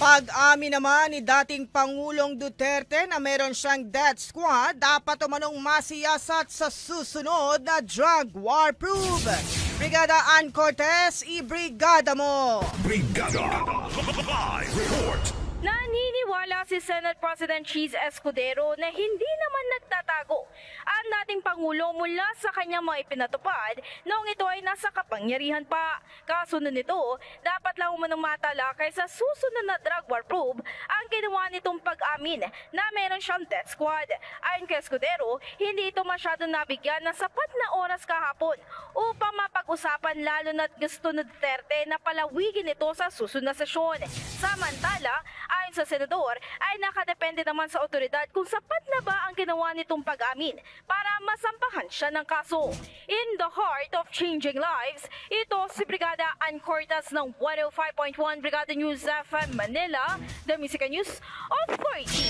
Pag-amin naman ni dating Pangulong Duterte na meron siyang death squad, dapat umanong masiyasat sa susunod na drug war probe. Brigada Ann Cortez, i-brigada mo! Brigada Live Report. Naniniwala si Senate President Cheese Escudero na hindi naman nagtatago ang dating Pangulo mula sa kanyang mga ipinatupad noong ito ay nasa kapangyarihan pa. Kasunod nito, dapat lang umanong matalakay sa susunod na drug war probe ang ginawa nitong pag-amin na meron siyang death squad. Ayon kay Escudero, hindi ito masyadong nabigyan ng sapat na oras kahapon upang mapag-usapan, lalo na't gusto ni Duterte na palawigin ito sa susunod na sesyon. Samantala, ayon sa senador, ay nakadepende naman sa otoridad kung sapat na ba ang ginawa nitong pag-amin para masampahan siya ng kaso. In the heart of changing lives, ito si Brigada Ann Cortez ng 105.1 Brigada News FM Manila, the Music News Authority.